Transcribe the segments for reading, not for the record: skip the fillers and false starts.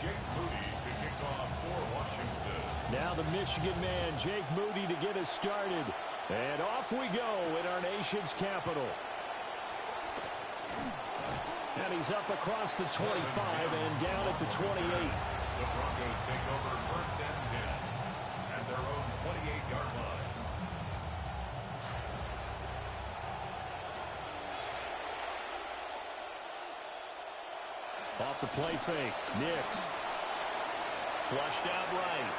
Jake Moody to kick off for Washington. Now the Michigan man, Jake Moody, to get us started. And off we go in our nation's capital. And he's up across the 25 and down at the 28. The Broncos take over first and 10 at their own 28-yard line. Off the play fake. Nix. Flushed out right.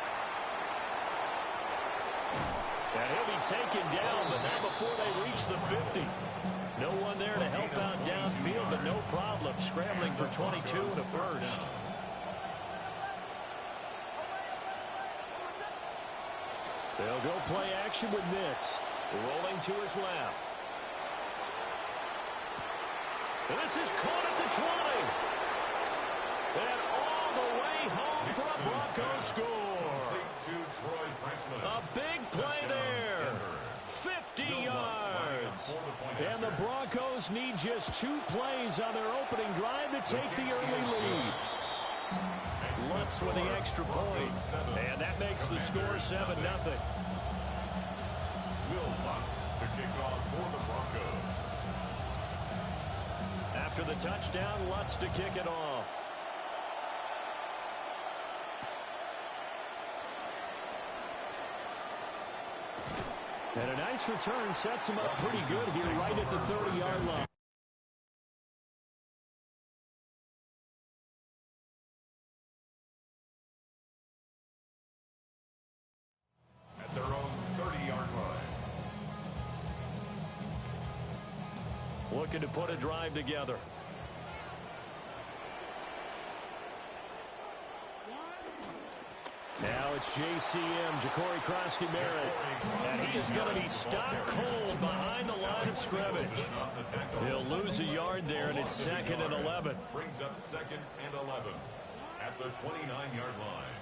And he'll be taken down, but not before they reach the 50. No one there to help out downfield, but no problem scrambling for 22 and a first. They'll go play action with Nix. Rolling to his left. And this is caught at the 20. And all the way home for a Broncos score. A big play there. 50 yards. And the Broncos need just 2 plays on their opening drive to take the early lead. Lutz with the extra point. And that makes the score 7-0. Will Lutz to kick off for the Broncos. After the touchdown, Lutz to kick it off. And a nice return sets him up pretty good here right at the 30-yard line. At their own 30-yard line. Looking to put a drive together. Now it's JCM, Ja'Cory Krosky-Merritt. And he is going to be stopped cold behind the line of scrimmage. He'll lose a yard there, and it's 2nd and 11. Brings up 2nd and 11 at the 29-yard line.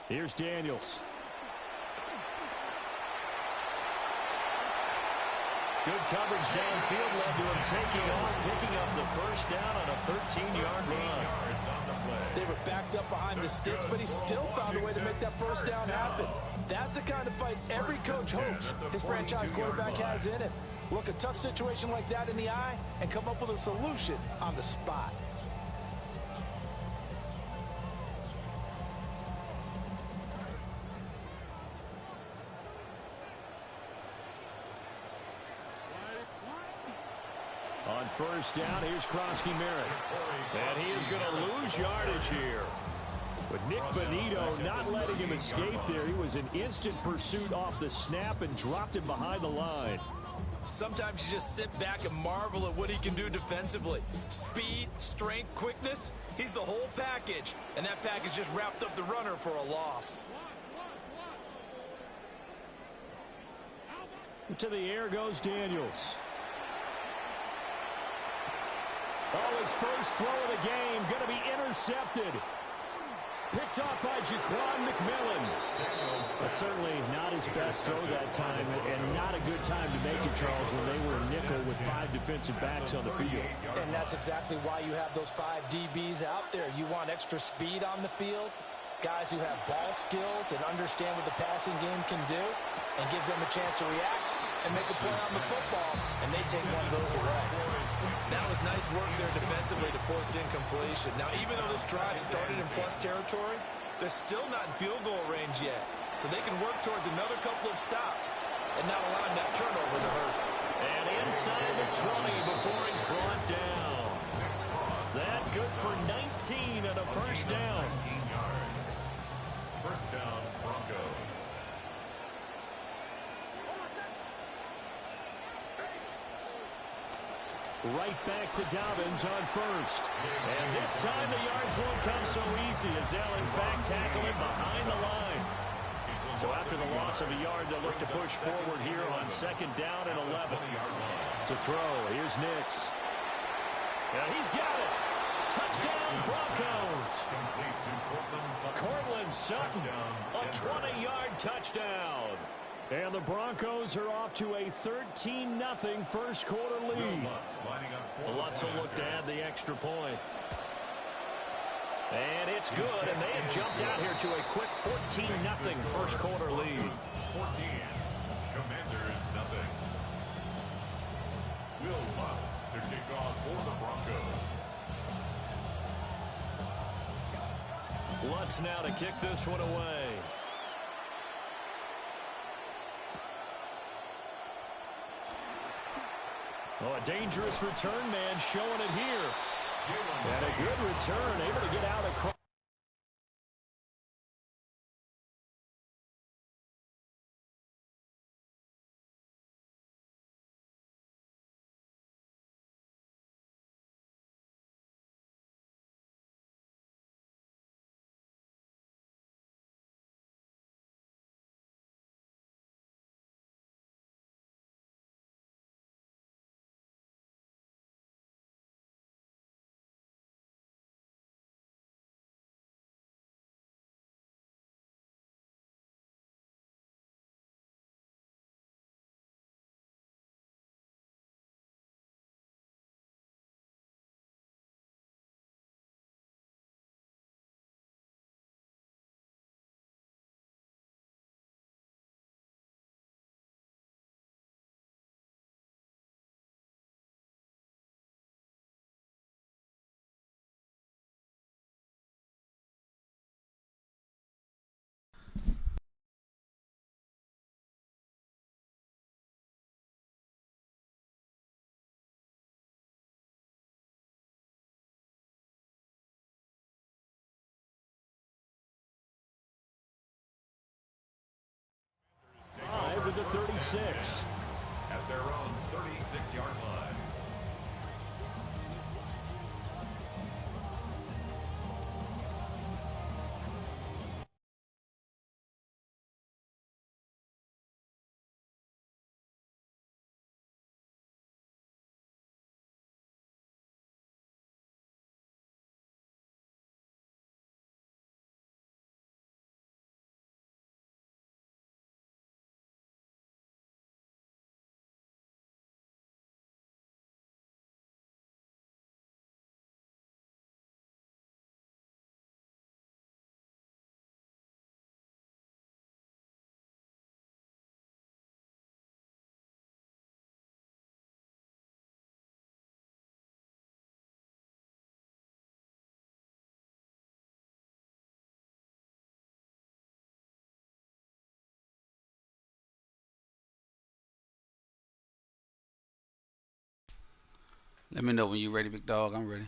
Here's Daniels. Good coverage downfield led to him taking off, picking up the first down on a 13-yard run. They were backed up behind the sticks, but he still found a way to make that first down happen. That's the kind of fight every coach hopes his franchise quarterback has in it. Look a tough situation like that in the eye and come up with a solution on the spot. On first down, here's Krosky-Merritt. And he is going to lose yardage here. But Nick Bonito not letting him escape there. He was in instant pursuit off the snap and dropped him behind the line. Sometimes you just sit back and marvel at what he can do defensively. Speed, strength, quickness, he's the whole package. And that package just wrapped up the runner for a loss. To the air goes Daniels. Oh, his first throw of the game going to be intercepted. Picked off by Jaquan McMillan. Certainly not his best throw that time, and not a good time to make it, Charles, when they were a nickel with 5 defensive backs on the field. And that's exactly why you have those 5 DBs out there. You want extra speed on the field, guys who have ball skills and understand what the passing game can do, and gives them a chance to react and make a play on the football, and they take one of those away. That was nice work there defensively to force incompletion. Now, even though this drive started in plus territory, they're still not in field goal range yet. So they can work towards another couple of stops and not allowing that turnover to hurt. And inside the 20 before he's brought down. That good for 19 and a first down. 19 yards. First down, Broncos. Right back to Dobbins on first. And this time the yards won't come so easy as they'll in fact tackle him behind the line. So after the loss of a yard, they'll look to push forward here on 2nd down and 11. To throw, here's Nix. And he's got it. Touchdown Broncos. Cortland Sutton, a 20-yard touchdown. And the Broncos are off to a 13-0 first quarter lead. Lutz will look to add the extra point. And it's good, and they have jumped out here to a quick 14-0 first quarter lead. 14, Commanders nothing. Will Lutz to kick off for the Broncos. Lutz now to kick this one away. Oh, a dangerous return man showing it here. And a good return, able to get out across. With the 36. At their own 36-yard line. Let me know when you're ready, big dog. I'm ready.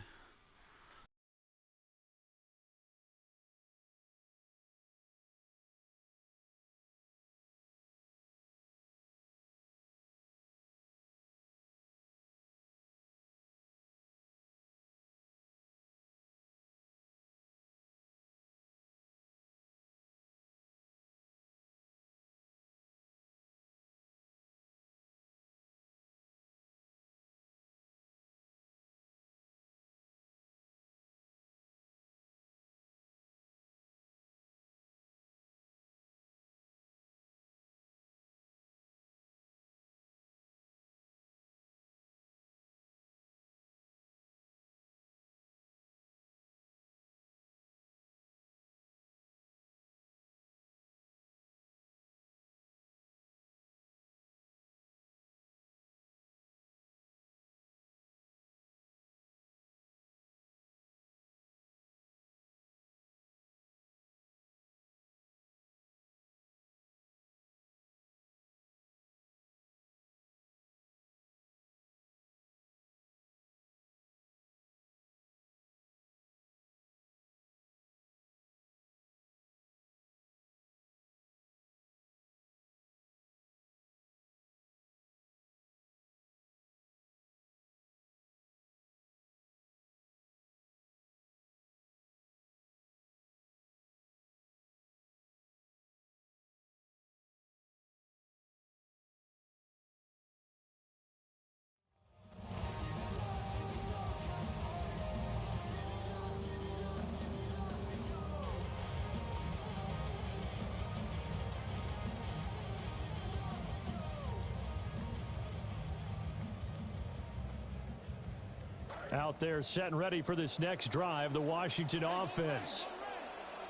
Out there set and ready for this next drive, the Washington offense.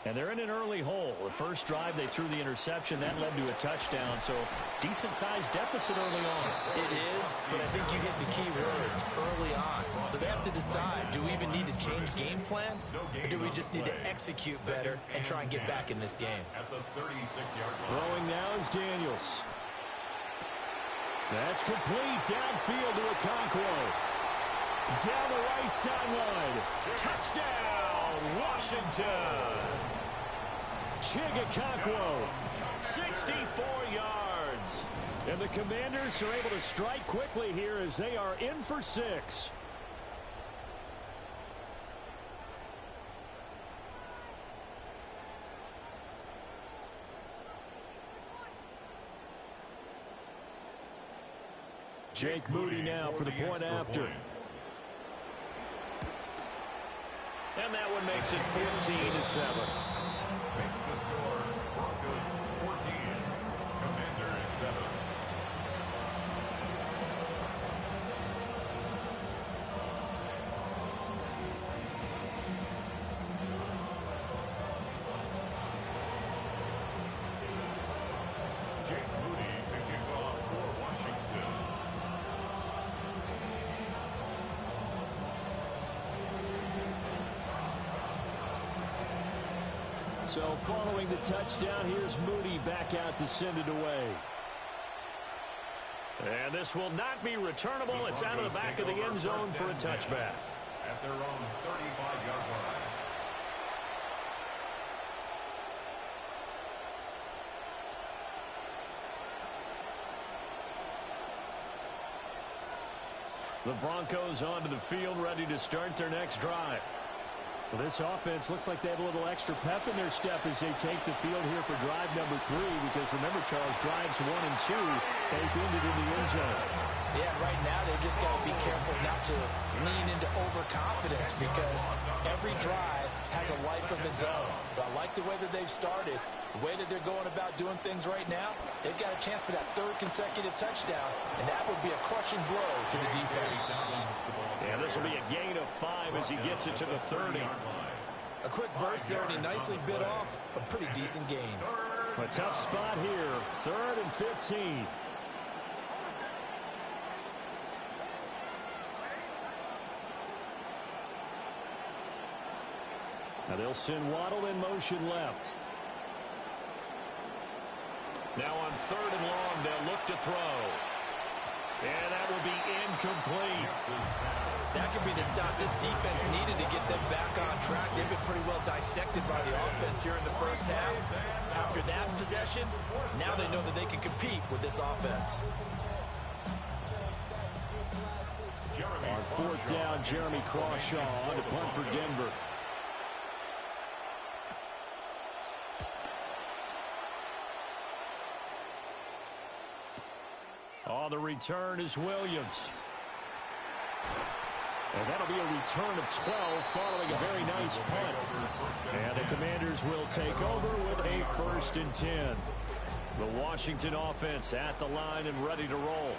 And they're in an early hole. The first drive, they threw the interception. That led to a touchdown, so decent-sized deficit early on. It is, but I think you hit the key words early on. So they have to decide, do we even need to change game plan, or do we just need to execute better and try and get back in this game? At the 36-yard line. Throwing now is Daniels. That's complete downfield to Okonkwo. Down the right sideline. Touchdown, Washington. Chig Okonkwo, 64 yards. And the Commanders are able to strike quickly here as they are in for 6. Jake Moody now for the point after. And that one makes it 14-7. Makes the score Broncos 14, Commanders 7. Jake Moody to kick off for Washington. So following the touchdown, here's Moody back out to send it away. And this will not be returnable. It's out of the back of the end zone for a touchback. At their own 35-yard line. The Broncos onto the field, ready to start their next drive. Well, this offense looks like they have a little extra pep in their step as they take the field here for drive number 3, because remember, Charles, drives 1 and 2, they've ended in the end zone. Yeah, right now they've just got to be careful not to lean into overconfidence, because every drive has a life of its own. But I like the way that they've started, the way that they're going about doing things right now. They've got a chance for that 3rd consecutive touchdown, and that would be a crushing blow to the defense. And this will be a gain of 5 as he gets it to the 30. A quick burst there, and he nicely bit off a pretty decent gain. A tough spot here, 3rd and 15. Now they'll send Waddle in motion left. Now on 3rd and long, they'll look to throw. And that will be incomplete. That could be the stop this defense needed to get them back on track. They've been pretty well dissected by the offense here in the first half. After that possession, now they know that they can compete with this offense. On 4th down, Jeremy Crawshaw on to punt for Denver. On the return is Williams. And that'll be a return of 12 following a very nice punt. And the Commanders will take over with a 1st and 10. The Washington offense at the line and ready to roll.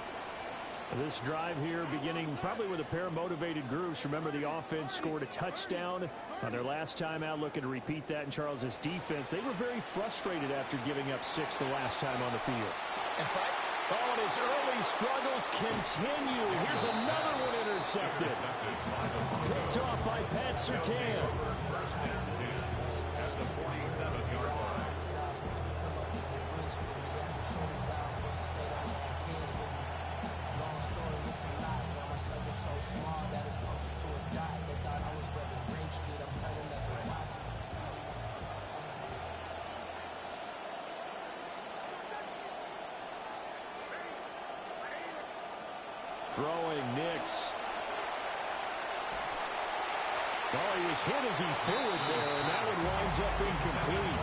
This drive here beginning probably with a pair of motivated groups. Remember, the offense scored a touchdown on their last time out. Looking to repeat that in Charles's defense. They were very frustrated after giving up 6 the last time on the field. Oh, and his early struggles continue. Here's another one intercepted. Picked off by Pat Surtain. At the 47-yard line. Throwing Nix. Oh, he was hit as he threw it there, and that one winds up incomplete.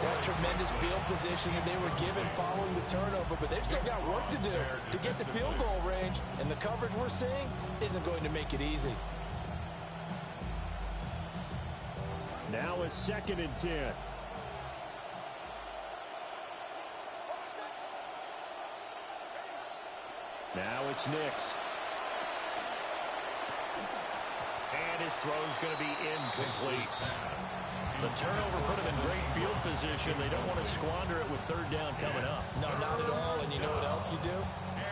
That tremendous field position that they were given following the turnover, but they've still got work to do to get the field goal range, and the coverage we're seeing isn't going to make it easy. Now a 2nd and 10. Now it's Nix. this throw is going to be incomplete. The turnover put them in great field position. They don't want to squander it with third down coming up. No, not at all. And you know what else you do?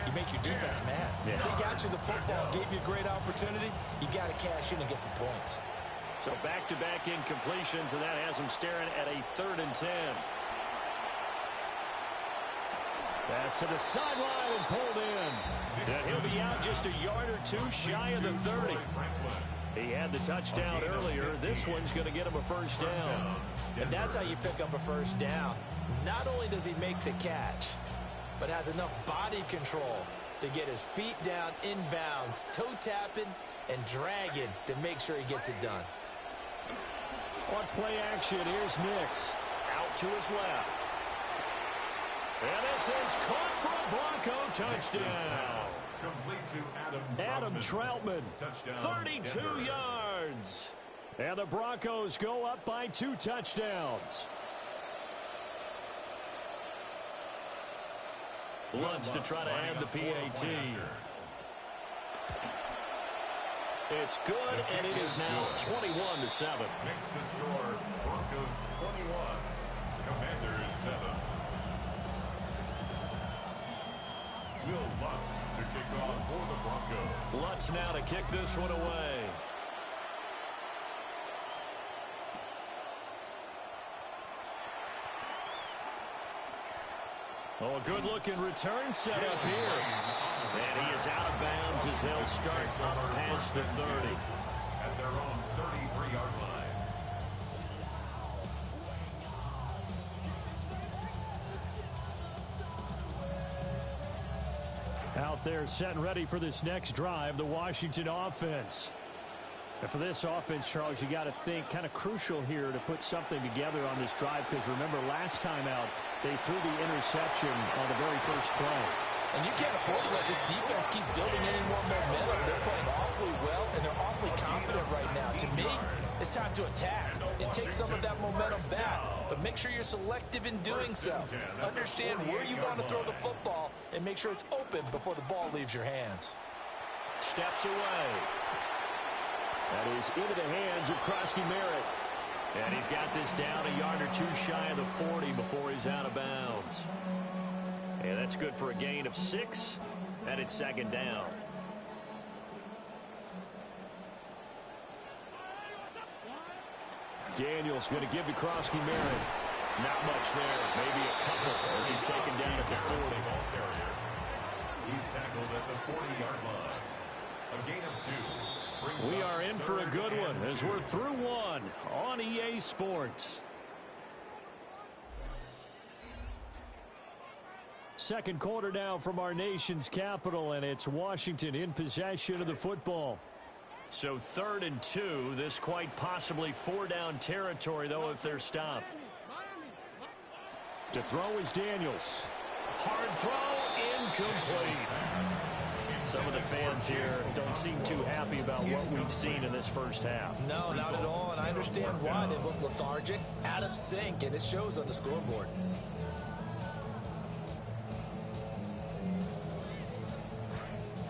You make your defense mad. Yeah. They got you the football, gave you a great opportunity. You got to cash in and get some points. So back-to-back incompletions, and that has them staring at a 3rd and 10. Pass to the sideline and pulled in. And he'll be out just a yard or two shy of the 30. He had the touchdown earlier. This one's going to get him a first down. And that's how you pick up a first down. Not only does he make the catch, but has enough body control to get his feet down inbounds, toe tapping and dragging to make sure he gets it done. On play action, here's Nix. Out to his left. And this is caught for a Bronco touchdown. Complete to Adam Troutman. Touchdown. 32 yards. And the Broncos go up by 2 touchdowns. Lutz to try to add the PAT. It's good, and it is now 21-7. Makes the score Broncos 21, Commanders 7. Will Lutz to kick off for the Broncos. Lutz now to kick this one away. Oh, a good-looking return set up here. And he is out of bounds as they'll start up past the 30. At their own 33-yard line. Out there set and ready for this next drive, the Washington offense. And for this offense, Charles, you got to think kind of crucial here to put something together on this drive, because remember last time out they threw the interception on the very first play. And you can't afford to let this defense keep building any more momentum. They're playing awfully well, and they're awfully confident right now. To me, it's time to attack and take some of that momentum back. But make sure you're selective in doing so. Understand where you want to throw the football and make sure it's open before the ball leaves your hands. Steps away. That is into the hands of Krosky Merritt. And he's got this down a yard or two shy of the 40 before he's out of bounds. And that's good for a gain of 6. And it's 2nd down. Daniels going to give to Krosky Merritt. Not much there. Maybe a couple as he's taken down at the 40. He's tackled at the 40-yard line. A gain of 2. We are in for a good one as we're through 1 on EA Sports. Second quarter now from our nation's capital, and it's Washington in possession of the football. So 3rd and 2, this quite possibly 4-down territory, though, if they're stopped. To throw is Daniels. Hard throw, incomplete. Some of the fans here don't seem too happy about what we've seen in this first half. No, not at all, and I understand why. They look lethargic, out of sync, and it shows on the scoreboard.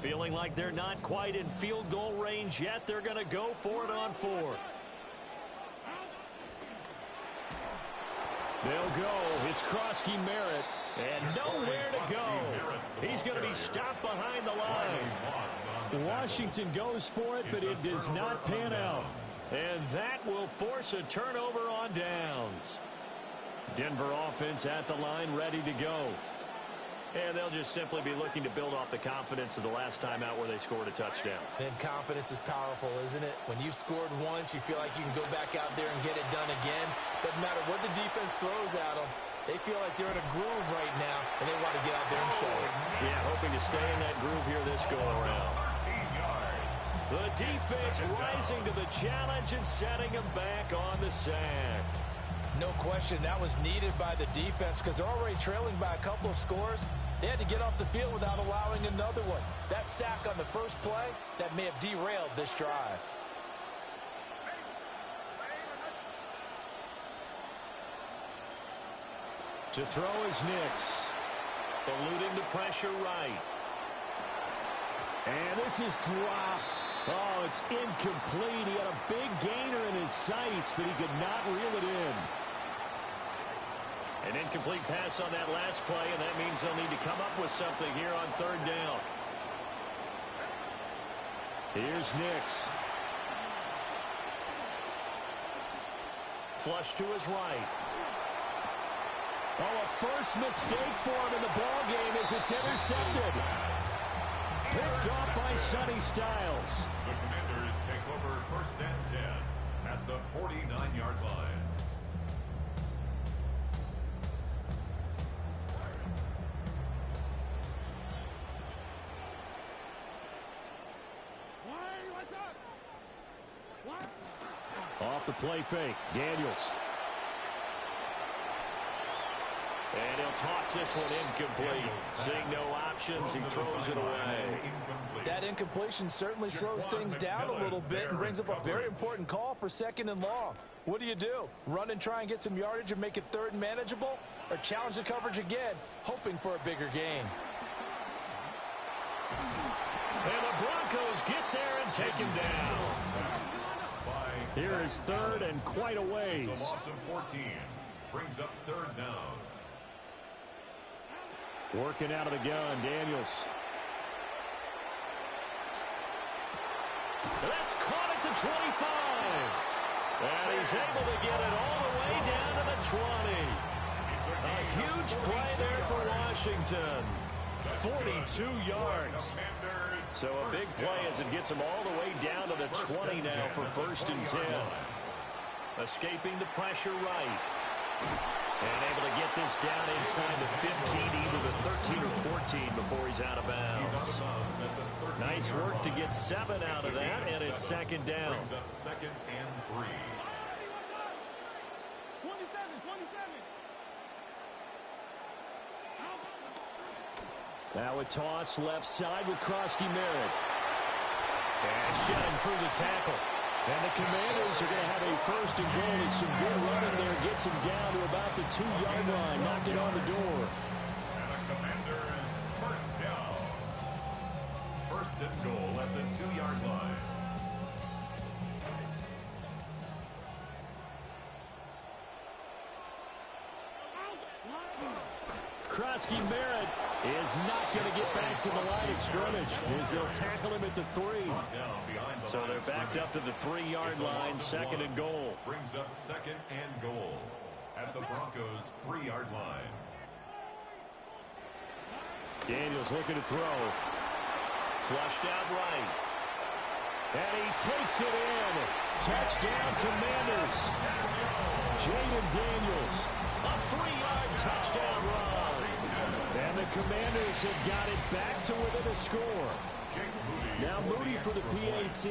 Feeling like they're not quite in field goal range yet. They're going to go for it on 4th. They'll go. It's Krosky Merritt. And nowhere to go. He's going to be stopped behind the line. Washington goes for it, but it does not pan out. And that will force a turnover on downs. Denver offense at the line, ready to go. And they'll just simply be looking to build off the confidence of the last time out where they scored a touchdown. And confidence is powerful, isn't it? When you've scored once, you feel like you can go back out there and get it done again. Doesn't matter what the defense throws at them. They feel like they're in a groove right now, and they want to get out there and show it. Yeah, hoping to stay in that groove here this go-around. The defense rising to the challenge and setting them back on the sack. No question, that was needed by the defense because they're already trailing by a couple of scores. They had to get off the field without allowing another one. That sack on the first play, that may have derailed this drive. To throw is Nix. Eluding the pressure right. And this is dropped. Oh, it's incomplete. He had a big gainer in his sights, but he could not reel it in. An incomplete pass on that last play, and that means they'll need to come up with something here on third down. Here's Nix. Flush to his right. Oh, a first mistake for him in the ball game as it's intercepted. Picked off by Sonny Styles. The Commanders take over first and 10 at the 49-yard line. Off the play fake, Daniels. And he'll toss this one incomplete. Seeing no options, he throws it away. That incompletion certainly slows things down a little bit and brings up a very important call for second and long. What do? Run and try and get some yardage and make it third and manageable? Or challenge the coverage again, hoping for a bigger gain? And the Broncos get there and take him down. Here is third and quite a ways. It's a loss of 14. Brings up third down. Working out of the gun, Daniels. That's caught at the 25. And he's able to get it all the way down to the 20. A huge play there for Washington. 42 yards. So a big play as it gets him all the way down to the 20 now for first and 10. Escaping the pressure right. And able to get this down inside the 15, either the 13 or 14 before he's out of bounds. Nice work to get 7 out of that, and it's second down. Brings up second and 3. Now a toss left side with Krosky Merritt. And shedding through the tackle. And the Commanders are going to have a first and goal. It's some good running there. Gets him down to about the 2-yard line. Knock it on the door. And the Commanders first down. First and goal at the 2-yard line. Krosky Merritt is not going to get back to the line of scrimmage as they'll tackle him at the 3. So they're backed up to the 3-yard line, second and goal. Brings up second and goal at the Broncos' 3-yard line. Daniels looking to throw. Flushed out right. And he takes it in. Touchdown, Commanders. Jayden Daniels. A 3-yard touchdown run. And the Commanders have got it back to within a score. Now Moody for the PAT.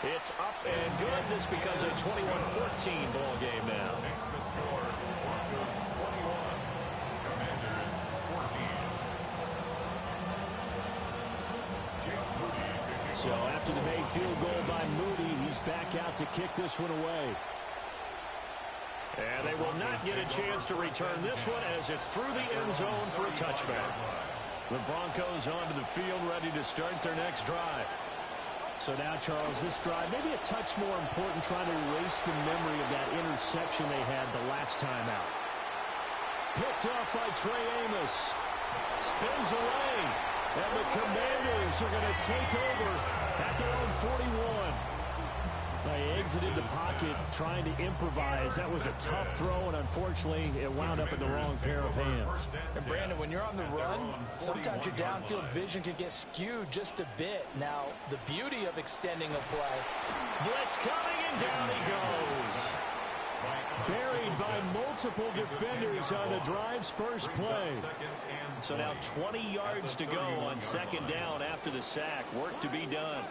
It's up and good. This becomes a 21-14 ball game now. Next to score, Broncos 21, Commanders 14. Jake Moody to kick So after the made field goal by Moody, he's back out to kick this one away. And they will not get a chance to return this one as it's through the end zone for a touchback. The Broncos onto the field ready to start their next drive. So now, Charles, this drive maybe a touch more important, trying to erase the memory of that interception they had the last time out. Picked up by Trey Amos. Spins away. And the Commanders are going to take over at their own 41. They exited the pocket trying to improvise. That was a tough throw, and unfortunately, it wound up in the wrong pair of hands. And Brandon, when you're on the run, sometimes your downfield vision can get skewed just a bit. Now, the beauty of extending a play. Blitz coming, and down he goes. Buried by multiple defenders on the drive's first play. So now 20 yards to go on second down after the sack. Work to be done.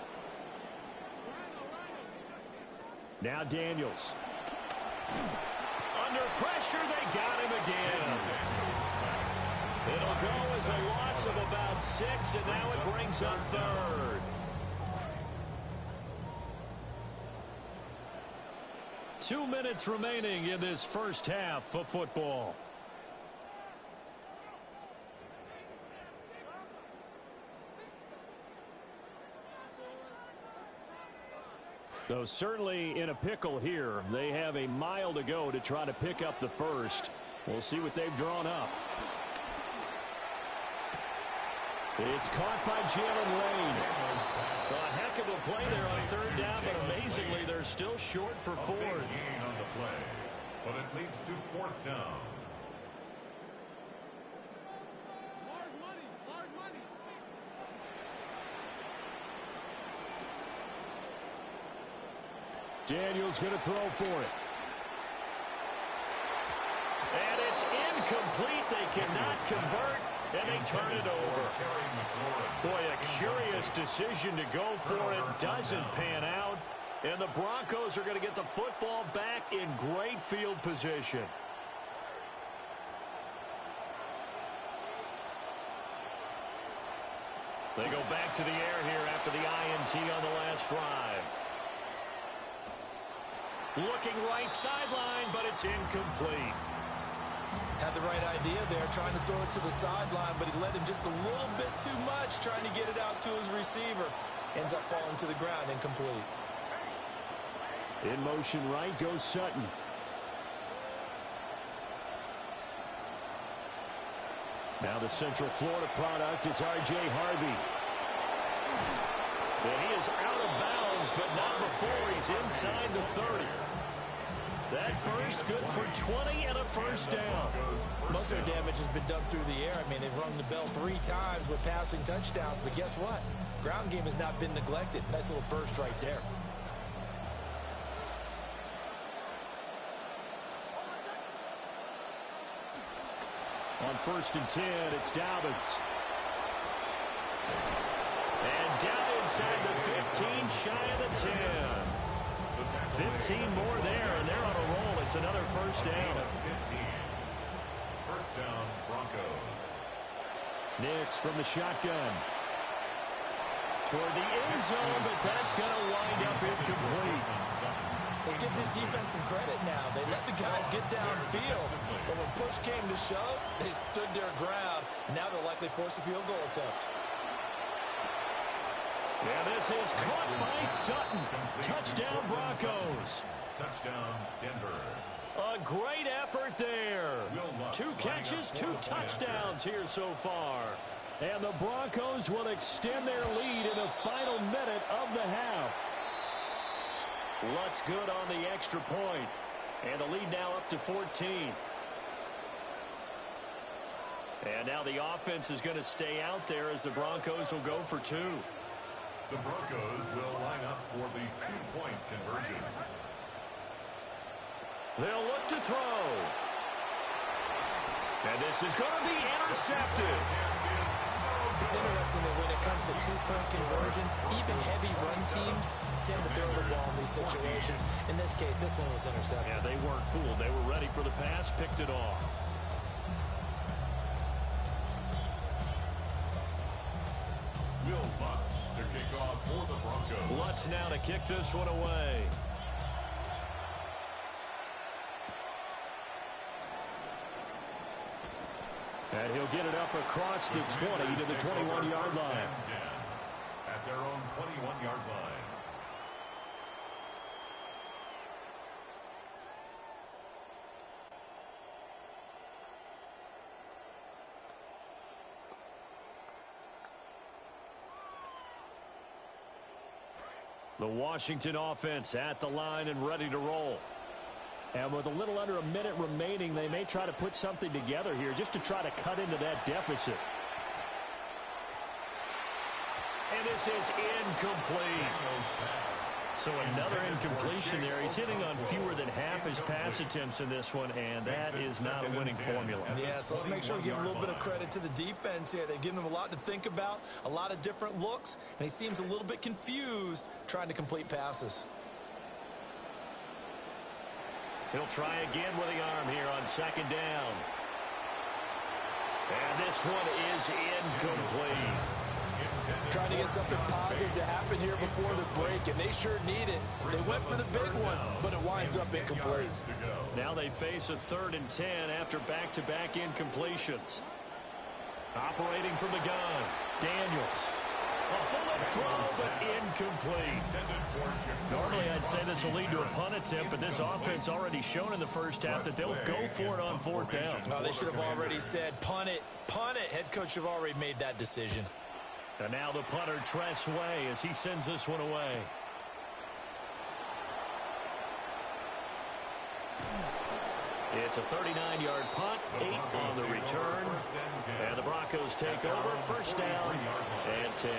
Now Daniels. Under pressure, they got him again. It'll go as a loss of about 6, and now it brings up third. Two minutes remaining in this first half of football. So certainly in a pickle here. They have a mile to go to try to pick up the first. We'll see what they've drawn up. It's caught by Jalen Lane. A heck of a play there on third down, but amazingly they're still short for fourth. Gain on the play, but it leads to fourth down. Daniels going to throw for it. And it's incomplete. They cannot convert, and they turn it over. Boy, a curious decision to go for it. Doesn't pan out. And the Broncos are going to get the football back in great field position. They go back to the air here after the INT on the last drive. Looking right sideline, but it's incomplete. Had the right idea there, trying to throw it to the sideline, but he led him just a little bit too much, trying to get it out to his receiver. Ends up falling to the ground, incomplete. In motion right goes Sutton. Now the Central Florida product, it's R.J. Harvey. And he is out of bounds, but not before he's inside the 30. That burst good for 20 and a first down. Most of their damage has been done through the air. I mean, they've rung the bell 3 times with passing touchdowns, but guess what? Ground game has not been neglected. Nice little burst right there. On 1st and 10, it's Dobbins. And down inside the 15, shy of the 10. 15 more there, and they're on a roll. It's another first down. 15. First down, Broncos. Nix from the shotgun. Toward the end zone, but that's going to wind up incomplete. Let's give this defense some credit now. They let the guys get downfield, but when push came to shove, they stood their ground. And now they'll likely force a field goal attempt. Yeah, this is caught by Sutton. Touchdown, Broncos. Touchdown, Denver. A great effort there. 2 catches, 2 touchdowns here so far. And the Broncos will extend their lead in the final minute of the half. Lutz good on the extra point. And the lead now up to 14. And now the offense is going to stay out there as the Broncos will go for 2. The Broncos will line up for the 2-point conversion. They'll look to throw. And this is going to be intercepted. It's interesting that when it comes to 2-point conversions, even heavy run teams tend to throw the ball in these situations. In this case, this one was intercepted. Yeah, they weren't fooled. They were ready for the pass, picked it off. Will Lutz to kick off for the Broncos. Lutz now to kick this one away. And he'll get it up across the 20 to the 21-yard line. At their own 21-yard line. The Washington offense at the line and ready to roll. And with a little under a minute remaining, they may try to put something together here just to try to cut into that deficit. And this is incomplete. So another incompletion there. He's hitting on fewer than half his pass attempts in this one, and that is not a winning formula. Yeah, so let's make sure we give a little bit of credit to the defense here. They've given him a lot to think about, a lot of different looks, and he seems a little bit confused trying to complete passes. He'll try again with the arm here on 2nd down. And this one is incomplete. Trying to get something positive to happen here before the break, and they sure need it. They went for the big one, but it winds up incomplete. Now they face a 3rd and 10 after back-to-back incompletions. Operating from the gun, Daniels. A bullet throw, but incomplete. Normally, I'd say this will lead to a punt attempt, but this offense already shown in the first half that they'll go for it on fourth down. Well, they should have already said, punt it, punt it. Head coach should have already made that decision. And now the punter, Tress Way, as he sends this one away. It's a 39-yard punt, 8 on the return. And the Broncos take over, first down and 10.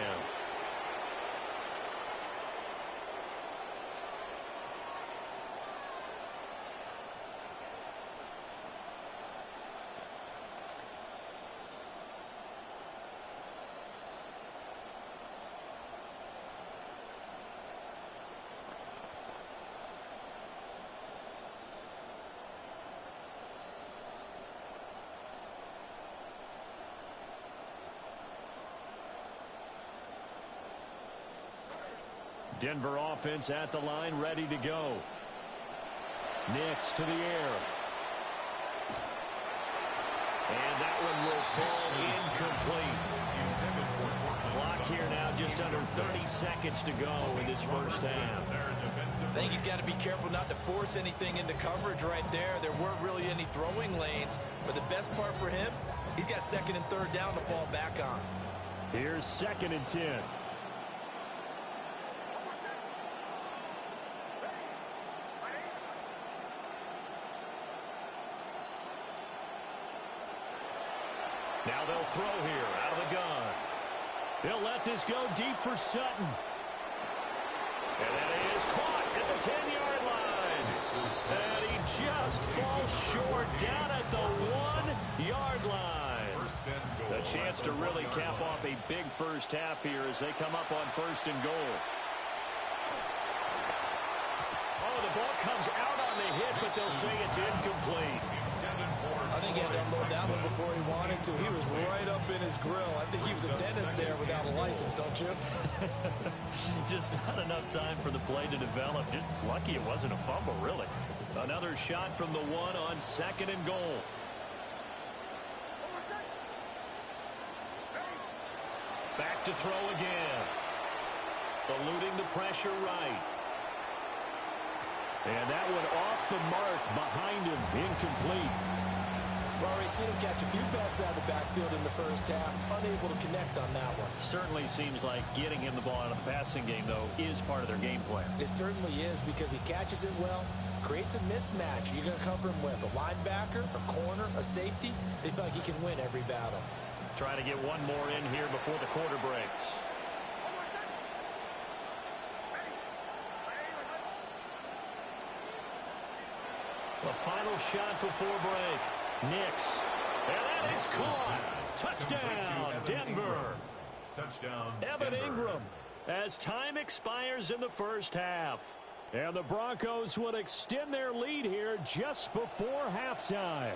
Denver offense at the line, ready to go. Nix to the air. And that one will fall incomplete. Clock here now just under 30 seconds to go in this first half. I think he's got to be careful not to force anything into coverage right there. There weren't really any throwing lanes. But the best part for him, he's got second and third down to fall back on. Here's second and 10. Now they'll throw here out of the gun. They'll let this go deep for Sutton. And that is caught at the 10-yard line. And he just falls short down at the 1-yard line. A chance to really cap off a big first half here as they come up on first and goal. Oh, the ball comes out on the hit, but they'll say it's incomplete. I think he had to unload that one before he wanted to. He was right up in his grill. I think he was a dentist there without a license, don't you? Just not enough time for the play to develop. Just lucky it wasn't a fumble, really. Another shot from the one on second and goal. Back to throw again. Eluding the pressure right. And that one off the mark behind him. Incomplete. Well, we've seen him catch a few passes out of the backfield in the first half. Unable to connect on that one. Certainly seems like getting him the ball out of the passing game, though, is part of their game plan. It certainly is because he catches it well, creates a mismatch. You're going to cover him with a linebacker, a corner, a safety. They feel like he can win every battle. Trying to get one more in here before the quarter breaks. The final shot before break. Nix. And that is caught. Touchdown, Denver. Touchdown, Evan Ingram, as time expires in the first half. And the Broncos would extend their lead here just before halftime.